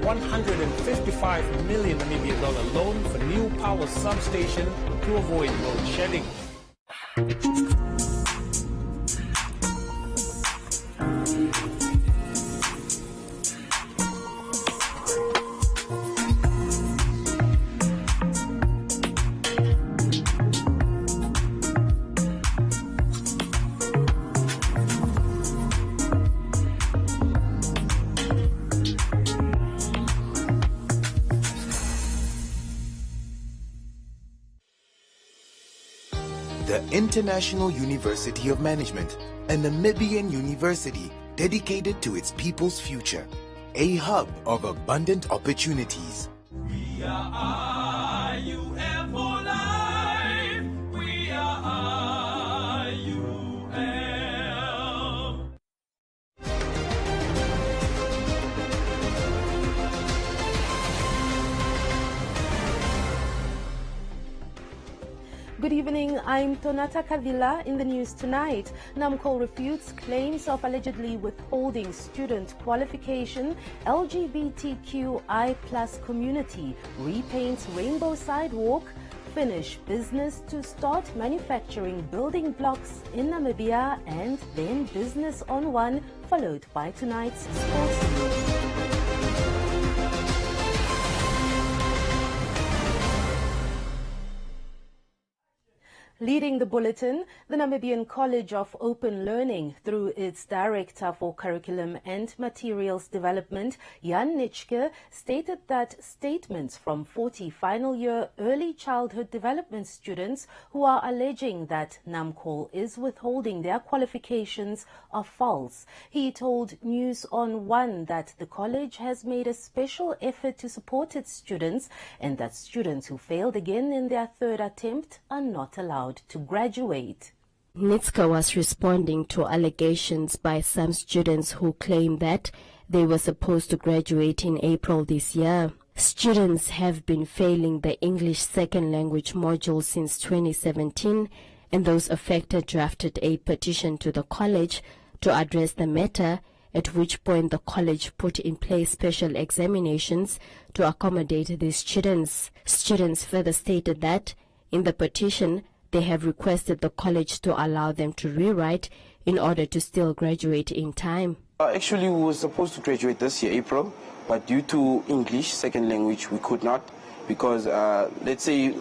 155 million Namibian dollar loan for new power substation to avoid load shedding. The International University of Management, a Namibian university dedicated to its people's future, a hub of abundant opportunities. We are IUM for life. We are IUM. Good evening, I'm Tonata Kavila in the news tonight. NAMCO refutes claims of allegedly withholding student qualification. LGBTQI+ community repaints rainbow sidewalk. Finnish business to start manufacturing building blocks in Namibia, and then Business on One, followed by tonight's sports news. Leading the bulletin, the Namibian College of Open Learning, through its Director for Curriculum and Materials Development, Jan Nitschke, stated that statements from 40 final year early childhood development students who are alleging that NAMCO is withholding their qualifications are false. He told News on One that the college has made a special effort to support its students, and that students who failed again in their third attempt are not allowed to graduate. Nitschke was responding to allegations by some students who claim that they were supposed to graduate in April this year. Students have been failing the English second language module since 2017, and those affected drafted a petition to the college to address the matter, at which point the college put in place special examinations to accommodate these students. Students further stated that in the petition, they have requested the college to allow them to rewrite in order to still graduate in time. Actually, we were supposed to graduate this year, April, but due to English second language, we could not, because let's say,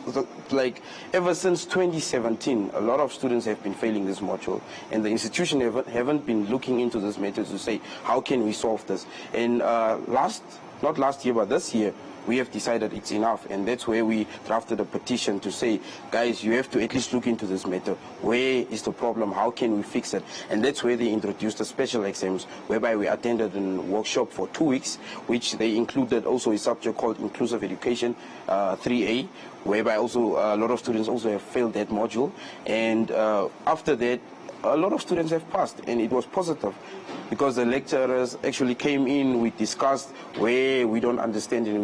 like, ever since 2017, a lot of students have been failing this module, and the institution haven't been looking into this matter to say, how can we solve this? And not last year, but this year, we have decided it's enough, and that's where we drafted a petition to say, guys, you have to at least look into this matter. Where is the problem? How can we fix it? And that's where they introduced the special exams, whereby we attended a workshop for 2 weeks, which they included also a subject called Inclusive Education 3A, whereby also a lot of students also have failed that module. And after that, a lot of students have passed, and it was positive because the lecturers actually came in, we discussed where we don't understand, and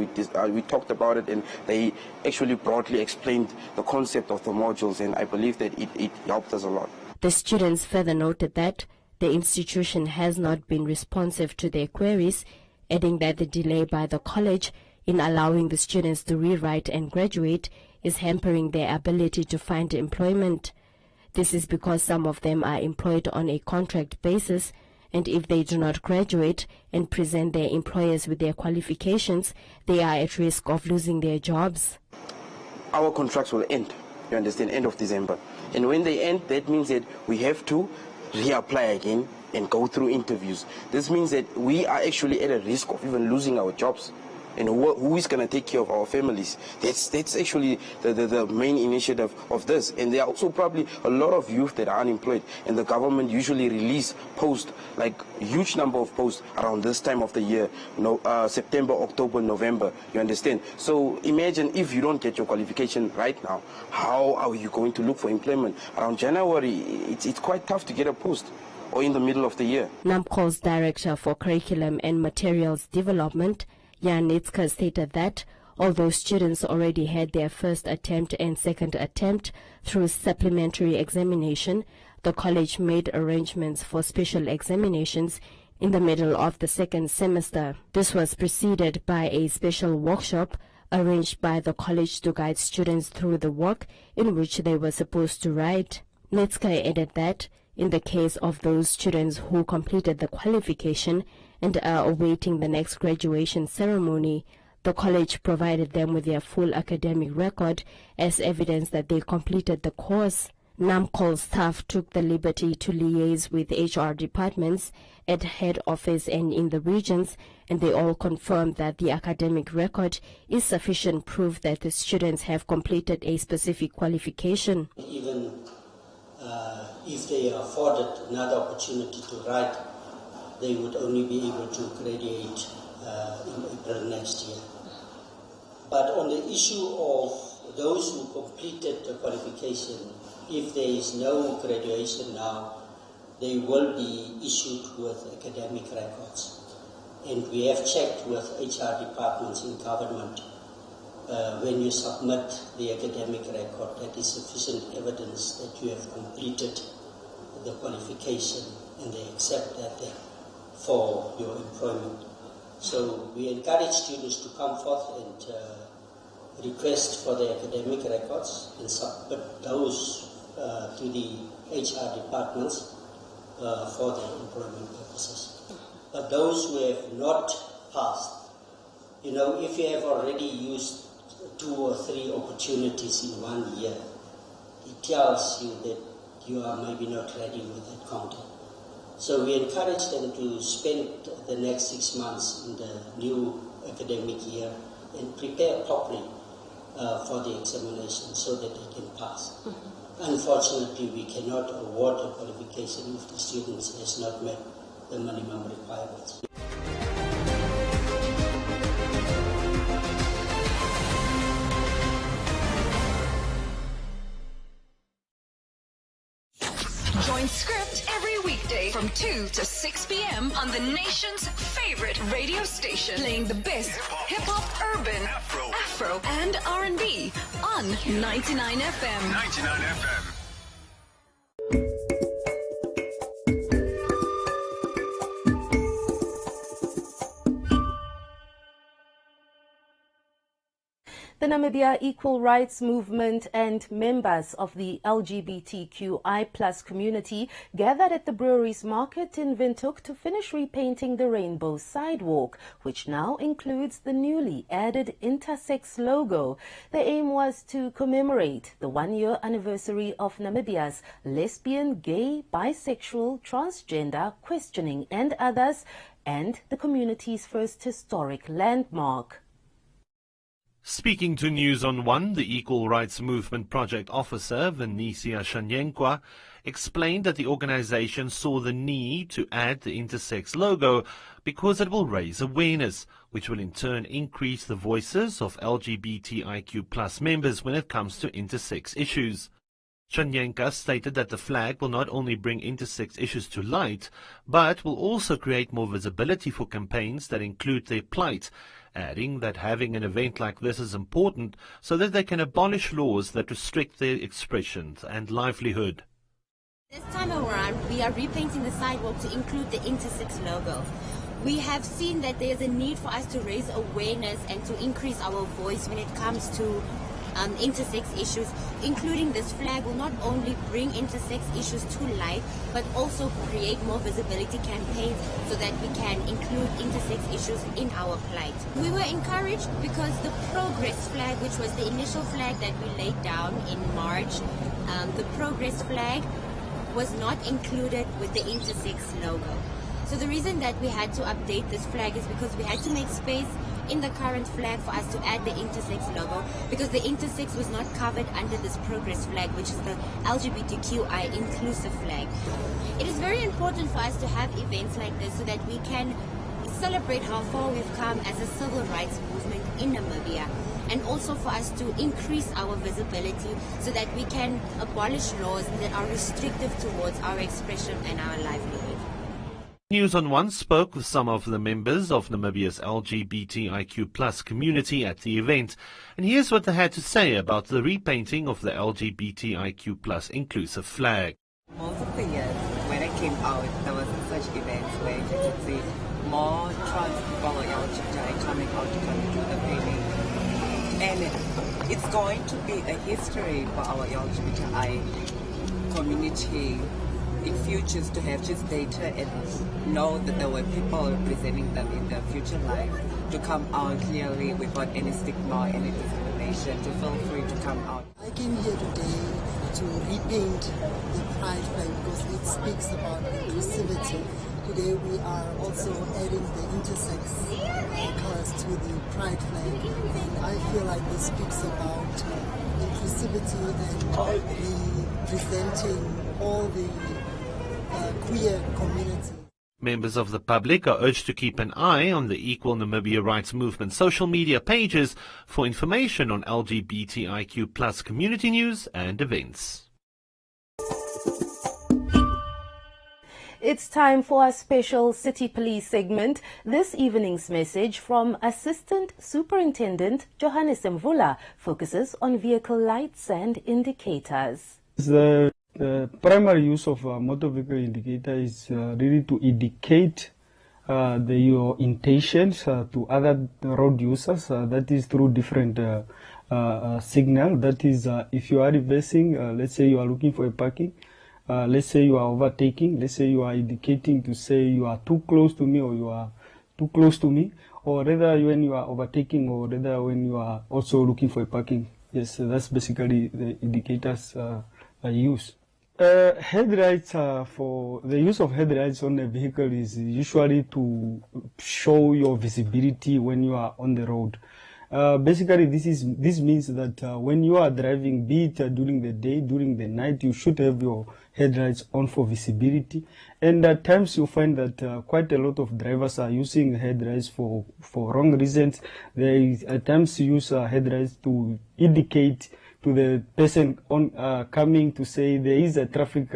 we talked about it, and they actually broadly explained the concept of the modules, and I believe that it helped us a lot. The students further noted that the institution has not been responsive to their queries, adding that the delay by the college in allowing the students to rewrite and graduate is hampering their ability to find employment. This is because some of them are employed on a contract basis, and if they do not graduate and present their employers with their qualifications, they are at risk of losing their jobs. Our contracts will end, you understand, end of December. And when they end, that means that we have to reapply again and go through interviews. This means that we are actually at a risk of even losing our jobs. And who is going to take care of our families? That's actually the main initiative of this. And there are also probably a lot of youth that are unemployed, and the government usually release posts, like huge number of posts around this time of the year, September, October, November, you understand? So imagine if you don't get your qualification right now, how are you going to look for employment? Around January, it's quite tough to get a post, or in the middle of the year. NAMCO's Director for Curriculum and Materials Development, Jan Nitschke, stated that although students already had their first attempt and second attempt through supplementary examination, the college made arrangements for special examinations in the middle of the second semester. This was preceded by a special workshop arranged by the college to guide students through the work in which they were supposed to write. Netska added that in the case of those students who completed the qualification and are awaiting the next graduation ceremony, the college provided them with their full academic record as evidence that they completed the course. NAMCOL staff took the liberty to liaise with HR departments at head office and in the regions, and they all confirmed that the academic record is sufficient proof that the students have completed a specific qualification. Even if they are afforded another opportunity to write, they would only be able to graduate in April next year. But on the issue of those who completed the qualification, if there is no graduation now, they will be issued with academic records. And we have checked with HR departments in government, when you submit the academic record, that is sufficient evidence that you have completed the qualification, and they accept that for your employment. So we encourage students to come forth and request for the academic records and submit those to the HR departments for their employment purposes. But those who have not passed, if you have already used 2 or 3 opportunities in 1 year, it tells you that you are maybe not ready with that content. So we encourage them to spend the next 6 months in the new academic year and prepare properly for the examination so that they can pass. Unfortunately, we cannot award a qualification if the student has not met the minimum requirements. Join Script every weekday from 2 to 6 p.m. on the nation's favorite radio station, playing the best hip-hop, urban, Afro, and R&B on 99 FM. 99 FM. The Namibia Equal Rights Movement and members of the LGBTQI+ community gathered at the brewery's market in Windhoek to finish repainting the rainbow sidewalk, which now includes the newly added intersex logo. The aim was to commemorate the 1-year anniversary of Namibia's lesbian, gay, bisexual, transgender, questioning and others, and the community's first historic landmark. Speaking to News on One, the Equal Rights Movement Project Officer, Venicia Shanyenkwa, explained that the organization saw the need to add the intersex logo because it will raise awareness, which will in turn increase the voices of LGBTIQ+ members when it comes to intersex issues. Shanyenka stated that the flag will not only bring intersex issues to light, but will also create more visibility for campaigns that include their plight, adding that having an event like this is important so that they can abolish laws that restrict their expressions and livelihood. This time around, we are repainting the sidewalk to include the intersex logo. We have seen that there's a need for us to raise awareness and to increase our voice when it comes to intersex issues. Including this flag will not only bring intersex issues to light, but also create more visibility campaigns so that we can include intersex issues in our plight. We were encouraged because the progress flag, which was the initial flag that we laid down in March, the progress flag was not included with the intersex logo. So the reason that we had to update this flag is because we had to make space in the current flag for us to add the intersex logo, because the intersex was not covered under this progress flag, which is the LGBTQI inclusive flag. It is very important for us to have events like this so that we can celebrate how far we've come as a civil rights movement in Namibia, and also for us to increase our visibility so that we can abolish laws that are restrictive towards our expression and our livelihood. News on One spoke with some of the members of Namibia's LGBTIQ+ community at the event, and here's what they had to say about the repainting of the LGBTIQ+ inclusive flag. Most of the years when I came out, there wasn't such events where you could see And it's going to be a history for our LGBTI community in futures to have just data and know that there were people representing them in their future life, to come out clearly without any stigma, any discrimination, to feel free to come out. I came here today to repaint the pride flag because it speaks about inclusivity. Today we are also adding the intersex colors to the pride flag, and I feel like this speaks about inclusivity and representing all the queer community. Members of the public are urged to keep an eye on the Equal Namibia Rights Movement social media pages for information on LGBTIQ+ community news and events. It's time for our special City Police segment. This evening's message from Assistant Superintendent Johannes Mvula focuses on vehicle lights and indicators. The primary use of a motor vehicle indicator is really to indicate your intentions to other road users. That is through different signal. That is, if you are reversing, let's say you are looking for a parking. Let's say you are overtaking, let's say you are indicating to say you are too close to me or you are too close to me, or rather when you are overtaking, or rather when you are also looking for a parking. Yes, that's basically the indicators I use. Headlights, for the use of headlights on a vehicle is usually to show your visibility when you are on the road. Basically, this means that when you are driving, be it during the day, during the night, you should have your headlights on for visibility. And at times you find that quite a lot of drivers are using headlights for wrong reasons. They at times use headlights to indicate to the person on coming to say there is a traffic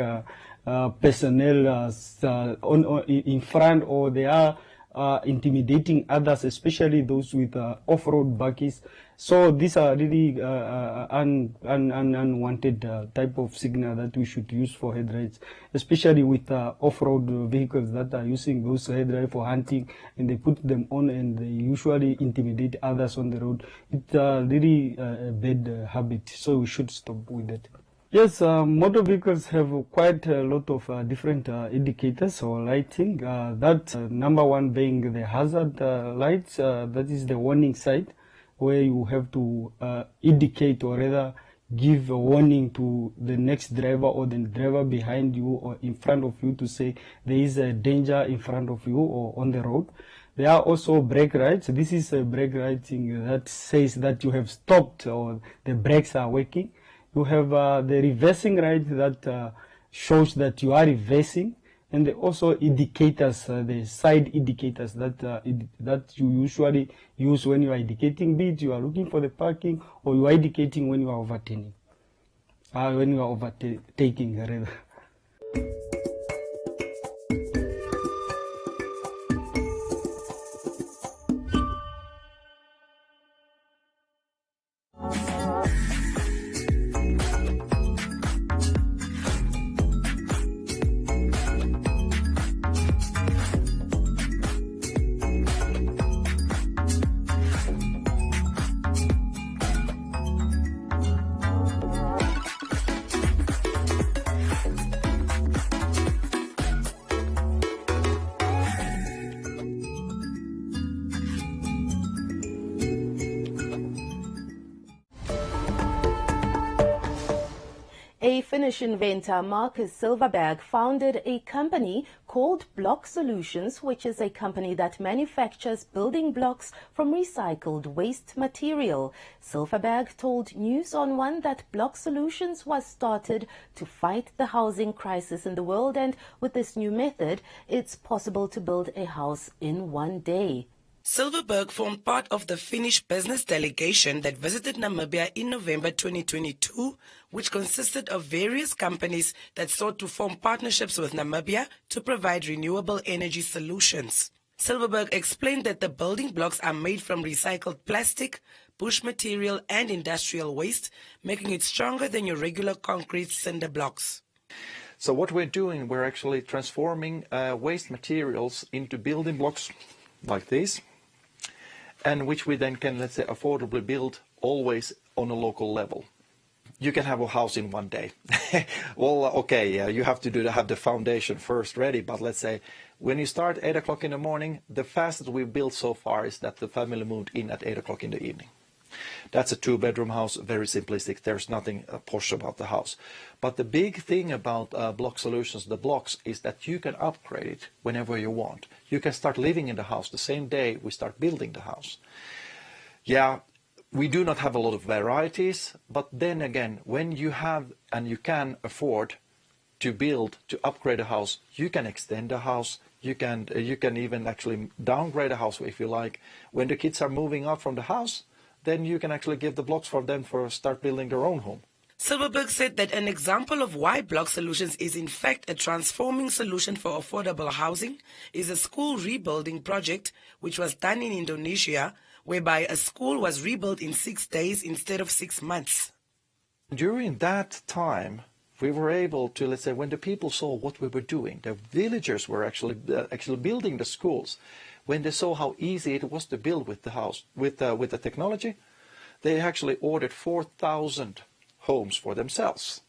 personnel in front, or they are intimidating others, especially those with off-road buggies. So these are really unwanted type of signal that we should use for headlights, especially with off-road vehicles that are using those headlights for hunting, and they put them on and they usually intimidate others on the road. It's really a bad habit, so we should stop with it. Yes, motor vehicles have quite a lot of different indicators or lighting. Number one being the hazard lights, that is the warning sign, where you have to indicate or rather give a warning to the next driver or the driver behind you or in front of you to say there is a danger in front of you or on the road. There are also brake lights. This is a brake lighting that says that you have stopped or the brakes are working. You have the reversing light that shows that you are reversing, and also indicators, the side indicators that you usually use when you are indicating, be it you are looking for the parking or you are indicating when you are overtaking. Rather. A Finnish inventor, Marcus Silverberg, founded a company called Block Solutions, which is a company that manufactures building blocks from recycled waste material. Silverberg told News on One that Block Solutions was started to fight the housing crisis in the world, and with this new method, it's possible to build a house in one day. Silverberg formed part of the Finnish business delegation that visited Namibia in November 2022, which consisted of various companies that sought to form partnerships with Namibia to provide renewable energy solutions. Silverberg explained that the building blocks are made from recycled plastic, bush material and industrial waste, making it stronger than your regular concrete cinder blocks. So what we're doing, we're actually transforming waste materials into building blocks like these. and which we then can, let's say, affordably build always on a local level. You can have a house in one day. Well, okay, yeah, you have to have the foundation first ready, but let's say when you start 8 o'clock in the morning, the fastest we've built so far is that the family moved in at 8 o'clock in the evening. That's a 2-bedroom house, very simplistic. There's nothing posh about the house. But the big thing about block solutions, the blocks, is that you can upgrade it whenever you want. You can start living in the house the same day we start building the house. Yeah, we do not have a lot of varieties, but then again, when you have and you can afford to build, to upgrade a house, you can extend a house. You can even actually downgrade a house if you like. When the kids are moving out from the house, then you can actually give the blocks for them for start building their own home. Silverberg said that an example of why Block Solutions is in fact a transforming solution for affordable housing is a school rebuilding project which was done in Indonesia, whereby a school was rebuilt in 6 days instead of 6 months. During that time, we were able to, let's say, when the people saw what we were doing, the villagers were actually building the schools. When they saw how easy it was to build with the house, with the technology, they actually ordered 4,000 homes for themselves.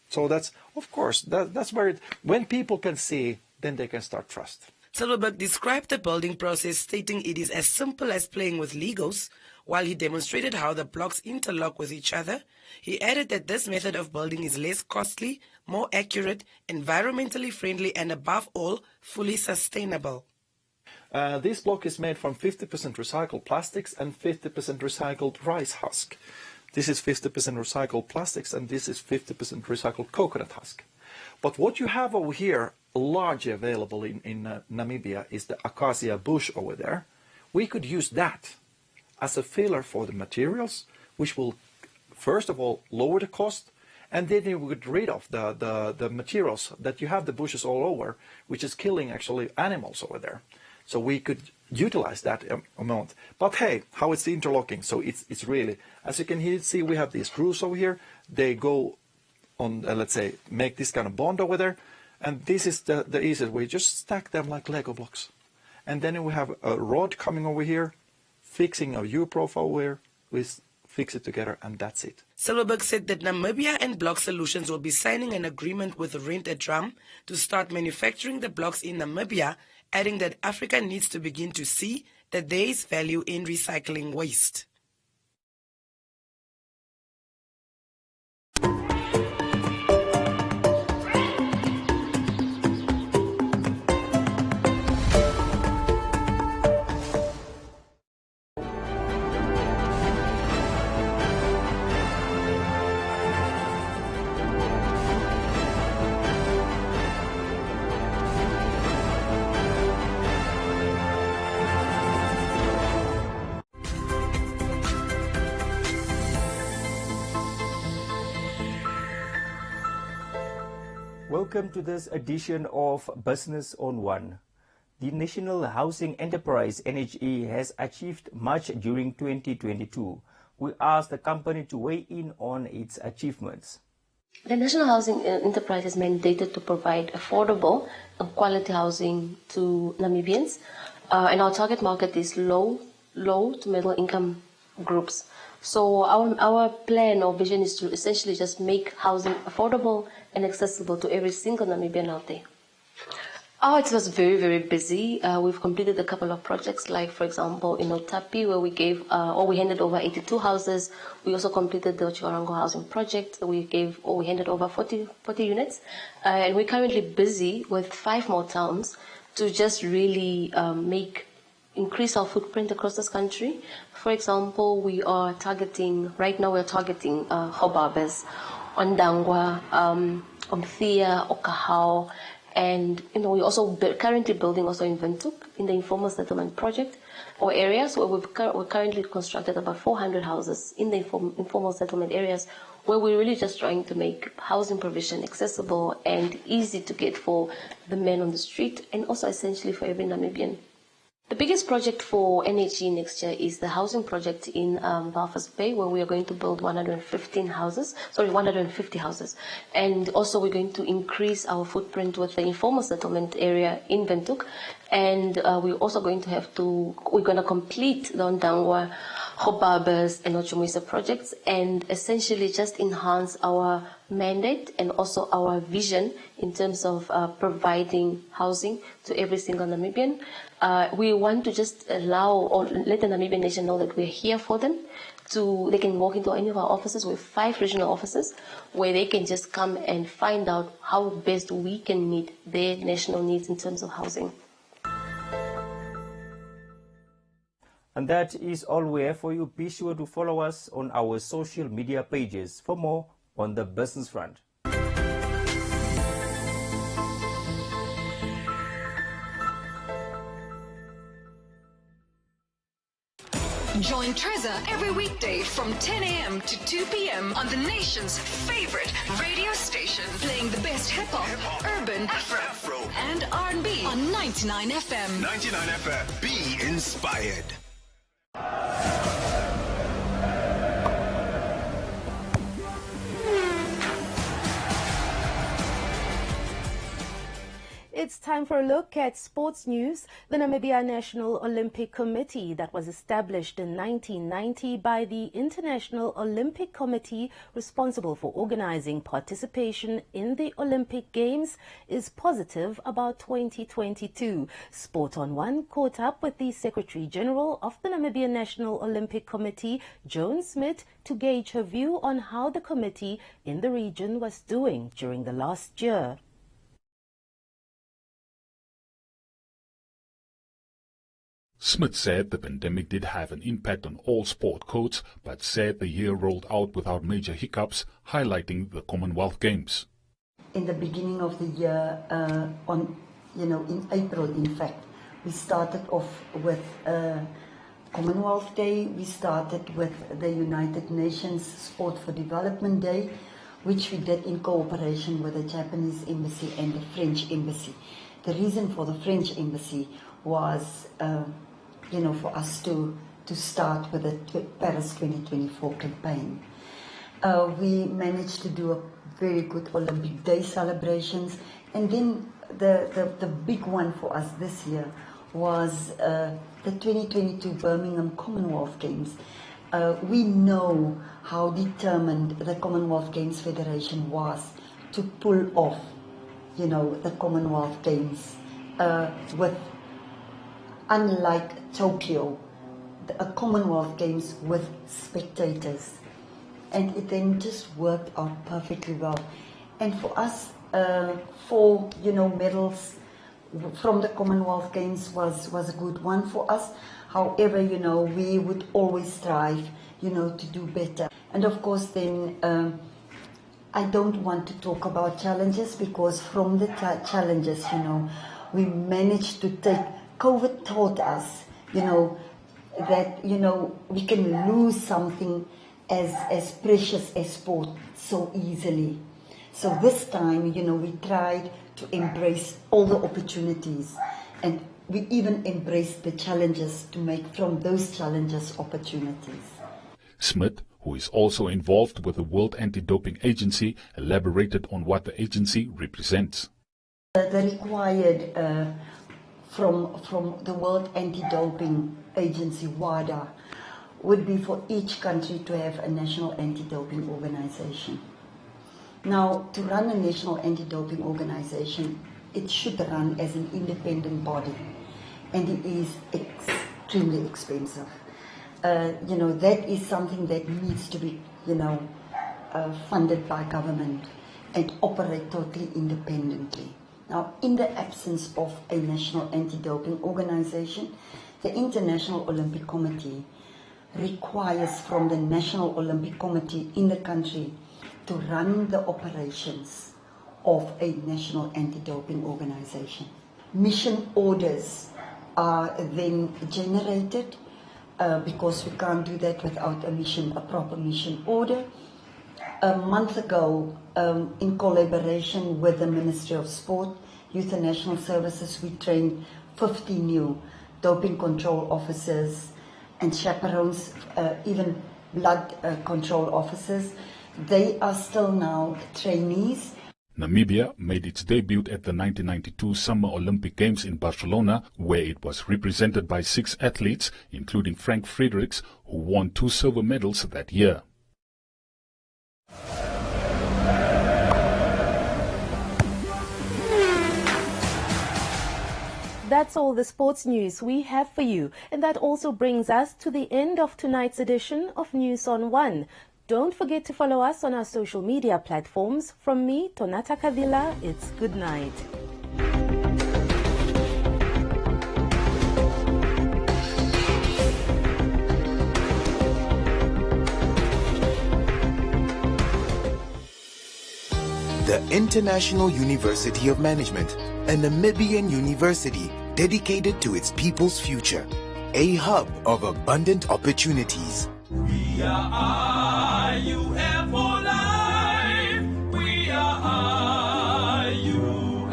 So that's, of course, that's where when people can see, then they can start trust. Silverberg described the building process, stating it is as simple as playing with Legos. While he demonstrated how the blocks interlock with each other, he added that this method of building is less costly, more accurate, environmentally friendly, and above all, fully sustainable. This block is made from 50% recycled plastics and 50% recycled rice husk. This is 50% recycled plastics and this is 50% recycled coconut husk. But what you have over here, largely available in Namibia, is the acacia bush over there. We could use that as a filler for the materials, which will, first of all, lower the cost, and then you would get rid of the materials that you have the bushes all over, which is killing actually animals over there. So we could utilize that amount. But hey, how it's interlocking? So it's really, as you can see, we have these screws over here. They go on, let's say, make this kind of bond over there. And this is the easiest way. Just stack them like Lego blocks. And then we have a rod coming over here, fixing a U-profile over here. We fix it together, and that's it. Silverberg said that Namibia and Block Solutions will be signing an agreement with Rent a Drum to start manufacturing the blocks in Namibia, adding that Africa needs to begin to see that there is value in recycling waste. Welcome to this edition of Business on One. The National Housing Enterprise NHE has achieved much during 2022. We asked the company to weigh in on its achievements. The National Housing Enterprise is mandated to provide affordable and quality housing to Namibians, and our target market is low to middle income groups. So our plan or vision is to essentially just make housing affordable and accessible to every single Namibian out there. It was very, very busy. We've completed a couple of projects, like, for example, in Otapi, where we handed over 82 houses. We also completed the Chiwarango housing project. We handed over 40 units. And we're currently busy with 5 more towns to just really increase our footprint across this country. For example, we're targeting Hobabes, Ondangwa, Omthia, Okahau, and we're also currently building also in Windhoek in the informal settlement project or areas where we're currently constructed about 400 houses in the informal settlement areas, where we're really just trying to make housing provision accessible and easy to get for the men on the street and also essentially for every Namibian. The biggest project for NHE next year is the housing project in Belfast Bay, where we are going to build 150 houses. And also we're going to increase our footprint with the informal settlement area in Windhoek And we're also going to we're going to complete the Ondangwa, Hobabas, and Ochumuisa projects, and essentially just enhance our mandate and also our vision in terms of providing housing to every single Namibian. We want to just allow or let the Namibian nation know that we're here for them. They can walk into any of our offices. We have 5 regional offices where they can just come and find out how best we can meet their national needs in terms of housing. And that is all we have for you. Be sure to follow us on our social media pages for more on the business front. Join Trezor every weekday from 10 a.m. to 2 p.m. on the nation's favorite radio station, playing the best hip-hop, urban, Afro, and R&B on 99 FM. 99 FM. Be inspired. It's time for a look at sports news. The Namibia National Olympic Committee, that was established in 1990 by the International Olympic Committee responsible for organizing participation in the Olympic Games, is positive about 2022. Sport on One caught up with the Secretary General of the Namibia National Olympic Committee, Joan Smith, to gauge her view on how the committee in the region was doing during the last year. Smith said the pandemic did have an impact on all sport codes, but said the year rolled out without major hiccups, highlighting the Commonwealth Games. In the beginning of the year, in April, in fact, we started off with Commonwealth Day. We started with the United Nations Sport for Development Day, which we did in cooperation with the Japanese Embassy and the French Embassy. The reason for the French Embassy was for us to start with the Paris 2024 campaign. We managed to do a very good Olympic Day celebrations, and then the big one for us this year was the 2022 Birmingham Commonwealth Games. We know how determined the Commonwealth Games Federation was to pull off, the Commonwealth Games with, unlike Tokyo, a Commonwealth Games with spectators. And it then just worked out perfectly well. And for us, 4, medals from the Commonwealth Games was a good one for us. However, we would always strive, to do better. And of course then, I don't want to talk about challenges, because from the challenges, we managed to take, COVID taught us, that, we can lose something as precious as sport so easily. So this time, we tried to embrace all the opportunities, and we even embraced the challenges to make from those challenges opportunities. Smith, who is also involved with the World Anti-Doping Agency, elaborated on what the agency represents. The required from the World Anti-Doping Agency, WADA, would be for each country to have a national anti-doping organization. Now, to run a national anti-doping organization, it should run as an independent body, and it is extremely expensive. That is something that needs to be, funded by government and operate totally independently. Now, in the absence of a national anti-doping organization, the International Olympic Committee requires from the National Olympic Committee in the country to run the operations of a national anti-doping organization. Mission orders are then generated because we can't do that without a proper mission order. A month ago, in collaboration with the Ministry of Sport, Youth and National Services, we trained 50 new doping control officers and chaperones, even blood control officers. They are still now trainees. Namibia made its debut at the 1992 Summer Olympic Games in Barcelona, where it was represented by 6 athletes, including Frank Fredericks, who won 2 silver medals that year. That's all the sports news we have for you. And that also brings us to the end of tonight's edition of News on One. Don't forget to follow us on our social media platforms. From me, Tonata Kavila, it's good night. The International University of Management, a Namibian university dedicated to its people's future, a hub of abundant opportunities. We are IUM for life. We are IUM.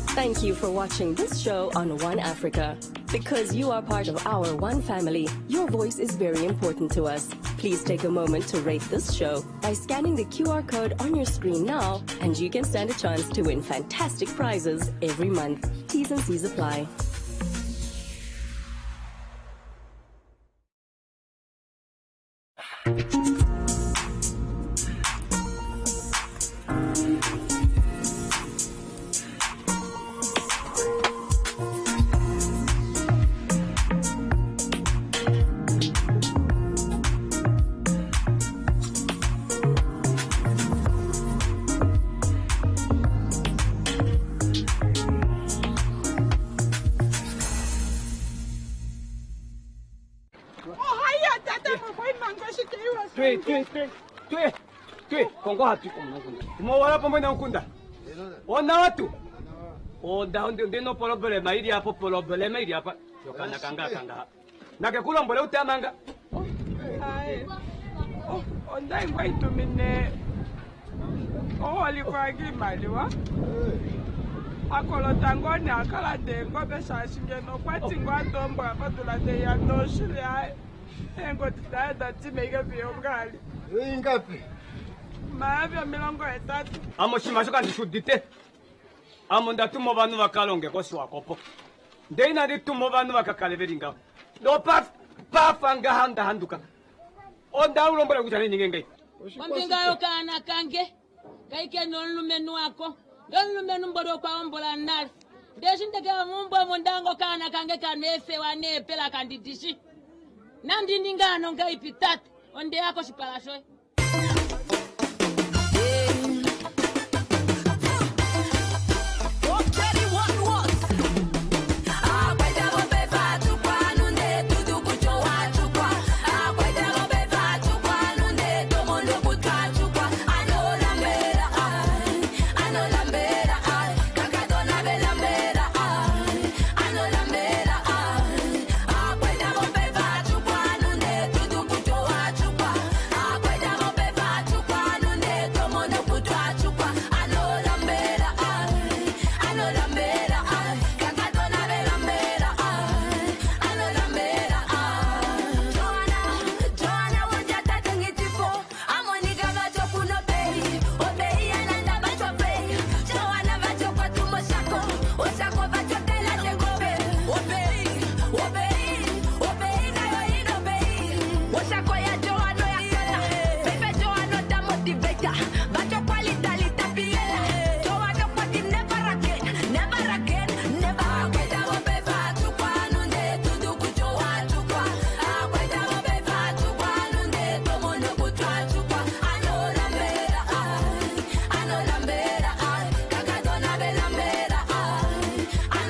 Thank you for watching this show on One Africa. Because you are part of our One family, your voice is very important to us. Please take a moment to rate this show by scanning the QR code on your screen now, and you can stand a chance to win fantastic prizes every month. T's and C's apply. Kongo hatu mo wala pa mo na ukunda ona watu onda onde no problema ili hapo problema ili hapa yokana kanga nakekula mbole utamanga onda ingwa itumine alikuagi maliwa akolo tangoni akala dengo besa singeno kwati ngwa dombo abatula de ya no shule ai engo titaenda timeke viongali ngapi maavya 30 amo shimashoka ndishudite amo ndatumo vanhu vakalonge kosi wakopo ndeina nditumo vanhu vakakaleveringa ndo pafa ngahanda handuka onda ulombole kuti ani ngengai ombingayo kana kange kaike nolumenu wako nolumenu mbodo kwa ombola nali ndeshindeke mumbo mundango kana kange kanefe wanepela kandidishi nandindingano ngaipitatu onde yako shipalashoe